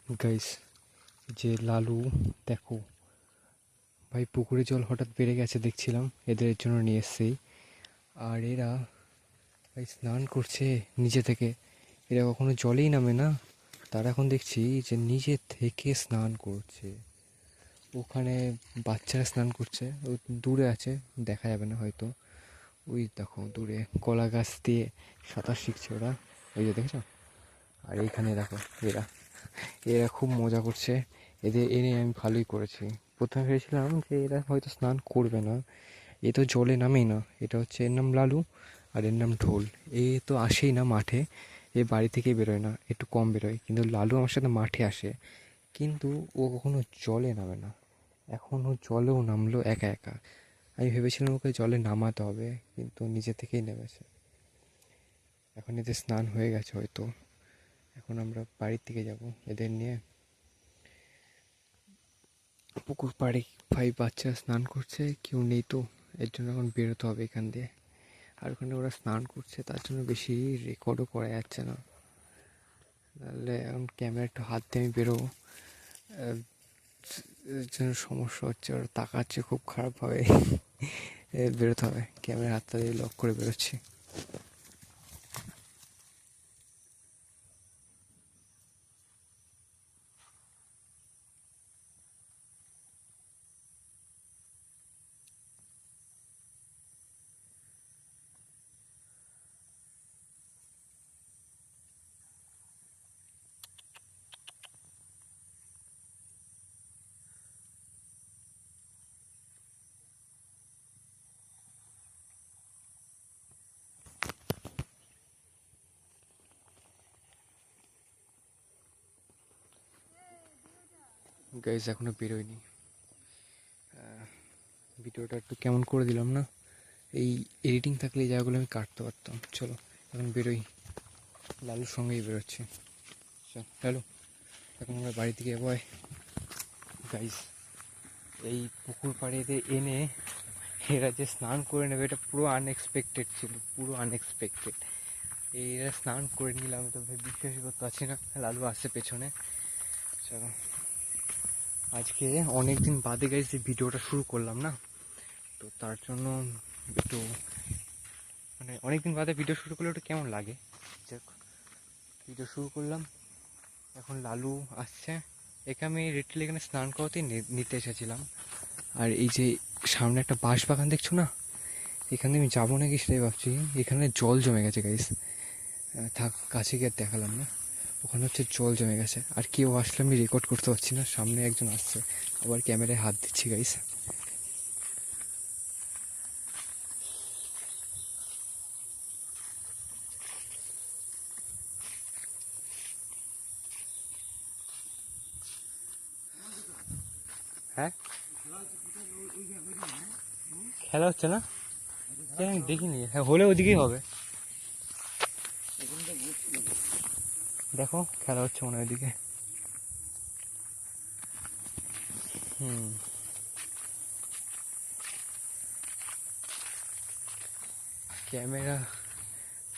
Guys, যে লালু দেখো ভাই, পুকুরে জল হঠাৎ বেড়ে গেছে দেখছিলাম, এদের জন্য নিয়ে এসছি। আর এরা ভাই স্নান করছে নিচে থেকে। এরা কখনো জলেই নামে না, তারা এখন দেখছি যে নিজে থেকে স্নান করছে। ওখানে বাচ্চারা স্নান করছে, ও দূরে আছে, দেখা যাবে না হয়তো। ওই দেখো দূরে কলা গাছ দিয়ে সাঁতার শিখছে ওরা, ওই যে দেখছো। আর এইখানে দেখো এরা এরা খুব মজা করছে। এদের এনে আমি ভালোই করেছি। প্রথমে ভেবেছিলাম যে এরা হয়তো স্নান করবে না, এ তো জলে নামেই না। এটা হচ্ছে, এর নাম লালু আর এর নাম ঢোল। এ তো আসেই না মাঠে, এ বাড়ি থেকেই বেরোয় না, একটু কম বেরোয়। কিন্তু লালু আমার সাথে মাঠে আসে, কিন্তু ও কখনো জলে নামে না। এখন ও জলেও নামলো একা একা। আমি ভেবেছিলাম ওকে জলে নামাতে হবে, কিন্তু নিজে থেকেই নেমেছে। এখন এদের স্নান হয়ে গেছে হয়তো। এখন আমরা বাড়ির দিকে যাব এদের নিয়ে। পুকুর পাড়ে ভাই বাচ্চারা স্নান করছে, কেউ নেই তো, এর জন্য এখন বেরোতে হবে এখান দিয়ে। আর ওখানে ওরা স্নান করছে, তার জন্য বেশি রেকর্ডও করা যাচ্ছে না। তাহলে এখন ক্যামেরা একটু হাত দিয়ে আমি বেরোবো, এর জন্য সমস্যা হচ্ছে। ওরা তাকাচ্ছে খুব খারাপভাবে। বেরোতে হবে, ক্যামেরা হাতটা দিয়ে লক করে বেরোচ্ছি। গাইজ এখনো বেরোয়নি। ভিডিওটা একটু কেমন করে দিলাম না? এই এডিটিং থাকলে এই জায়গাগুলো আমি কাটতে পারতাম। চলো এখন বেরোই, লালুর সঙ্গেই বেরোচ্ছি। চল লালু, এখন আমরা বাড়ির দিকে যাবো। গাইজ, এই পুকুর পাড়ে এদের এনে এরা যে স্নান করে নেবে, এটা পুরো আনএক্সপেক্টেড ছিল, পুরো আনএক্সপেক্টেড। এরা স্নান করে নিলাম, আমি তো বিশ্বাসই করতে পারছি না। লালু আসছে পেছনে। চলো, আজকে অনেক দিন বাদে গাইজ যে ভিডিওটা শুরু করলাম না, তো তার জন্য একটু মানে অনেক দিন বাদে ভিডিও শুরু করলে ওটা কেমন লাগে। যাক, ভিডিও শুরু করলাম। এখন লালু আসছে। একে আমি রিটেল এখানে স্নান করাতেই নিতে এসেছিলাম। আর এই যে সামনে একটা বাঁশ বাগান দেখছো না, এখানে আমি যাবো নাকি সেটাই ভাবছি। এখানে জল জমে গেছে গাইস। থাক, কাছে গিয়ে দেখালাম না। ওখানে হচ্ছে জল জমে গেছে, আর কেউ আসলে আমি রেকর্ড করতে পারছি না। সামনে একজন আসছে, আবার ক্যামেরায় হাত দিচ্ছি গাইস। হ্যাঁ, খেলা হচ্ছে না, আমি দেখিনি। হ্যাঁ, হলে ওদিকেই হবে। দেখো খেলা হচ্ছে মনে হয় ওইদিকে। হুম, ক্যামেরা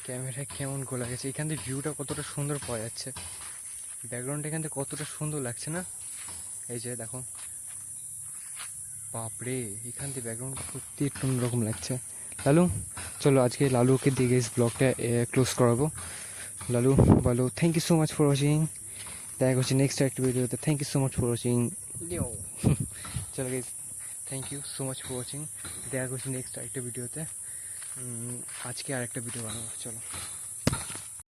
ক্যামেরায় কেমন গোলা গেছে। এখান থেকে ভিউটা কতটা সুন্দর পাওয়া যাচ্ছে, ব্যাকগ্রাউন্ড এখান থেকে কতটা সুন্দর লাগছে না। এই যে দেখো, বাপরে, এখান থেকে ব্যাকগ্রাউন্ড সত্যি একটু অন্যরকম লাগছে। লালু, চলো আজকে লালুকে দিয়ে গেছি ব্লগটা ক্লোজ করাবো। লালু বলো thank you so much for watching. দেখা করছি নেক্সট একটা ভিডিওতে। Thank you so much for watching. চলো guys, thank you so much for watching. দেখা করছি নেক্সট একটা ভিডিওতে। আজকে আর একটা ভিডিও বানাবো, চলো।